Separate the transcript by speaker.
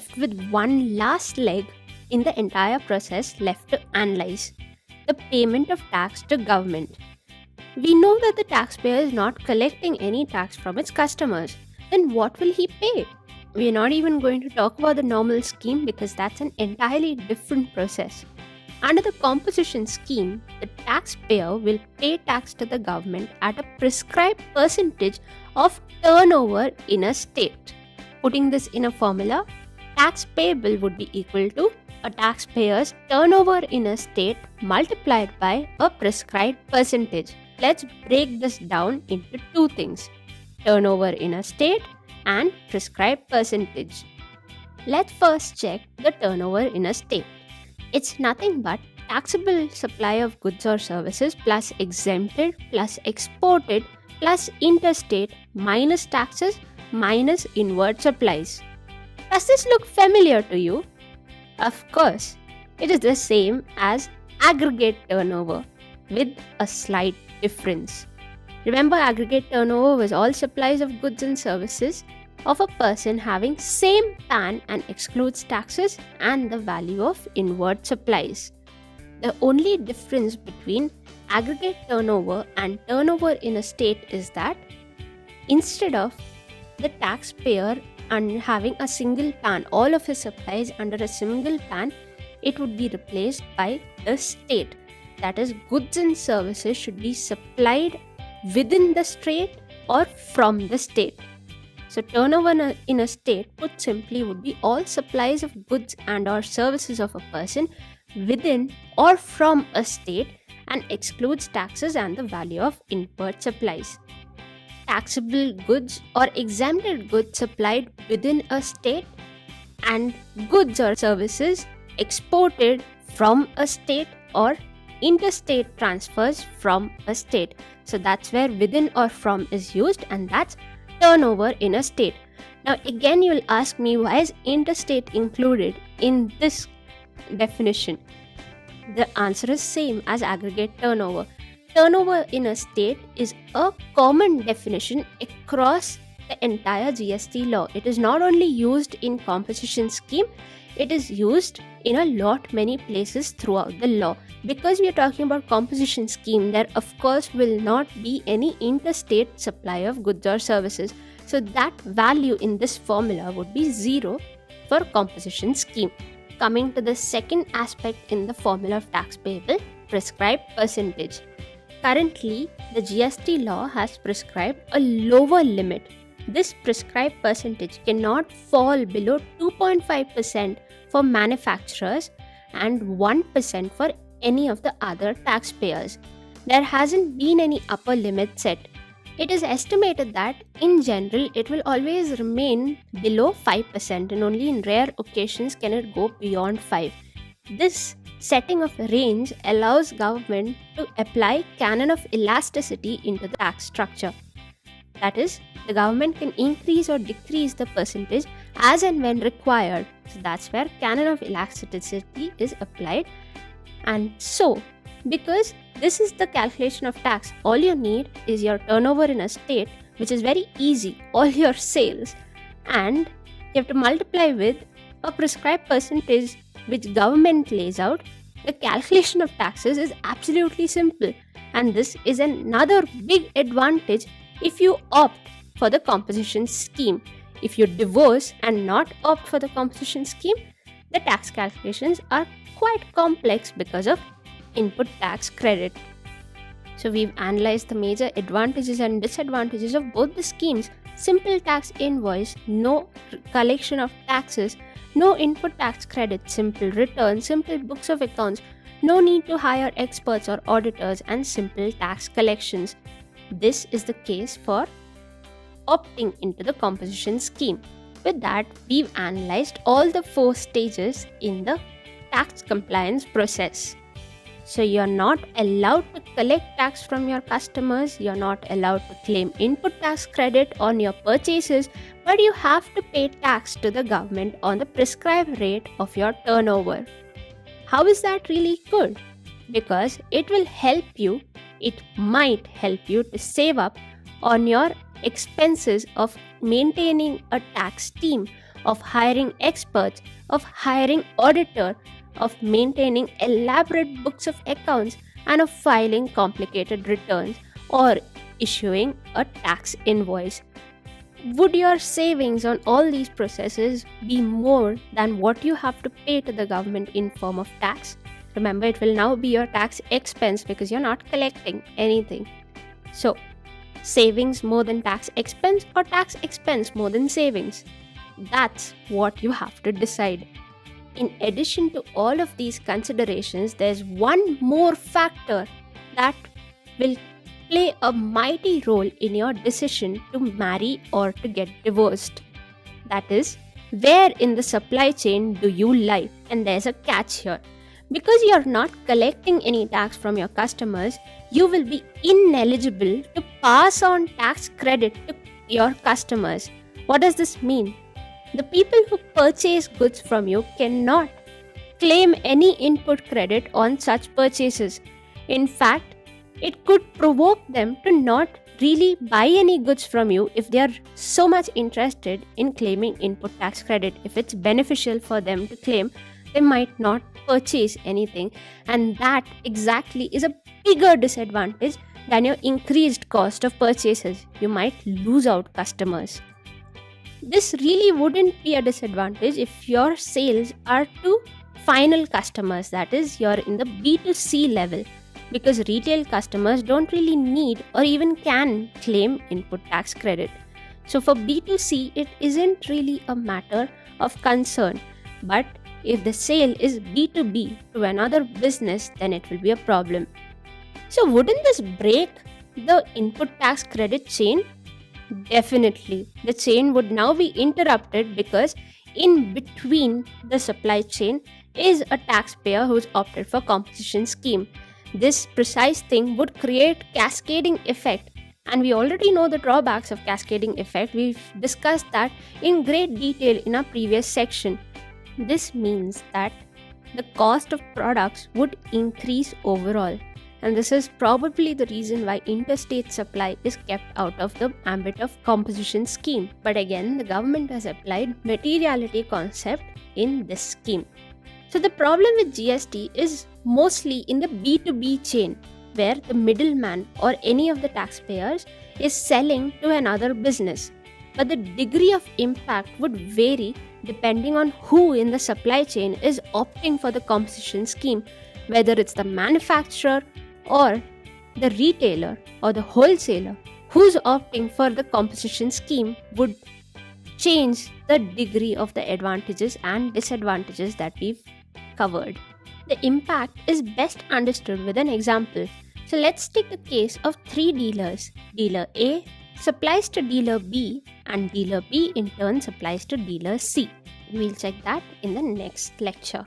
Speaker 1: left with one last leg in the entire process left to analyze: the payment of tax to government. We know that the taxpayer is not collecting any tax from its customers. Then what will he pay? We are not even going to talk about the normal scheme because that's an entirely different process. Under the composition scheme, the taxpayer will pay tax to the government at a prescribed percentage of turnover in a state. Putting this in a formula, tax payable would be equal to a taxpayer's turnover in a state multiplied by a prescribed percentage. Let's break this down into two things: turnover in a state and prescribed percentage. Let's first check the turnover in a state. It's nothing but taxable supply of goods or services plus exempted plus exported plus interstate minus taxes minus inward supplies. Does this look familiar to you? Of course, it is the same as aggregate turnover with a slight difference. Remember, aggregate turnover was all supplies of goods and services of a person having same PAN and excludes taxes and the value of inward supplies. The only difference between aggregate turnover and turnover in a state is that instead of the taxpayer and having a single PAN, all of his supplies under a single PAN, it would be replaced by the state. That is, goods and services should be supplied within the state or from the state. So turnover in a state, put simply, would be all supplies of goods and or services of a person within or from a state and excludes taxes and the value of inward supplies. Taxable goods or exempted goods supplied within a state and goods or services exported from a state or interstate transfers from a state. So that's where within or from is used, and that's turnover in a state. Now again, you will ask me, why is interstate included in this definition? The answer is same as aggregate turnover. Turnover in a state is a common definition across the entire GST law. It is not only used in composition scheme, it is used in a lot many places throughout the law. Because we are talking about composition scheme, there of course will not be any interstate supply of goods or services. So that value in this formula would be 0 for composition scheme. Coming to the second aspect in the formula of tax payable, prescribed percentage. Currently, the GST law has prescribed a lower limit. This prescribed percentage cannot fall below 2.5% for manufacturers and 1% for any of the other taxpayers. There hasn't been any upper limit set. It is estimated that in general it will always remain below 5% and only in rare occasions can it go beyond 5. This setting of range allows government to apply canon of elasticity into the tax structure. That is, the government can increase or decrease the percentage as and when required. So that's where canon of elasticity is applied. And so, because this is the calculation of tax, all you need is your turnover in a state, which is very easy, all your sales, and you have to multiply with a prescribed percentage which government lays out. The calculation of taxes is absolutely simple, and this is another big advantage if you opt for the composition scheme. If you divorce and not opt for the composition scheme, the tax calculations are quite complex because of input tax credit. So we've analyzed the major advantages and disadvantages of both the schemes. Simple tax invoice, no collection of taxes, no input tax credit, simple return, simple books of accounts, no need to hire experts or auditors, and simple tax collections. This is the case for opting into the composition scheme. With that, we've analyzed all the 4 stages in the tax compliance process. So you're not allowed to collect tax from your customers, you're not allowed to claim input tax credit on your purchases, but you have to pay tax to the government on the prescribed rate of your turnover. How is that really good? Because it will help you, it might help you to save up on your expenses of maintaining a tax team of hiring experts, of hiring auditor, of maintaining elaborate books of accounts, and of filing complicated returns or issuing a tax invoice. Would your savings on all these processes be more than what you have to pay to the government in form of tax? Remember, it will now be your tax expense because you're not collecting anything. So, savings more than tax expense or tax expense more than savings? That's what you have to decide. In addition to all of these considerations, there's one more factor that will play a mighty role in your decision to marry or to get divorced. That is, where in the supply chain do you lie? And there's a catch here. Because you're not collecting any tax from your customers, you will be ineligible to pass on tax credit to your customers. What does this mean? The people who purchase goods from you cannot claim any input credit on such purchases. In fact, it could provoke them to not really buy any goods from you if they are so much interested in claiming input tax credit. If it's beneficial for them to claim, they might not purchase anything, and that exactly is a bigger disadvantage than your increased cost of purchases. You might lose out customers. This really wouldn't be a disadvantage if your sales are to final customers, that is, you're in the B2C level, because retail customers don't really need or even can claim input tax credit. So for B2C, it isn't really a matter of concern. But if the sale is B2B to another business, then it will be a problem. So wouldn't this break the input tax credit chain? Definitely. The chain would now be interrupted because in between the supply chain is a taxpayer who's opted for composition scheme. This precise thing would create cascading effect, and we already know the drawbacks of cascading effect. We've discussed that in great detail in our previous section. This means that the cost of products would increase overall, and this is probably the reason why interstate supply is kept out of the ambit of composition scheme. But again, the government has applied materiality concept in this scheme. So the problem with GST is mostly in the B2B chain, where the middleman or any of the taxpayers is selling to another business. But the degree of impact would vary depending on who in the supply chain is opting for the composition scheme, whether it's the manufacturer or the retailer or the wholesaler who's opting for the composition scheme would change the degree of the advantages and disadvantages that we've covered. The impact is best understood with an example. So let's take the case of three dealers. Dealer A supplies to dealer B, and dealer B in turn supplies to dealer C. We'll check that in the next lecture.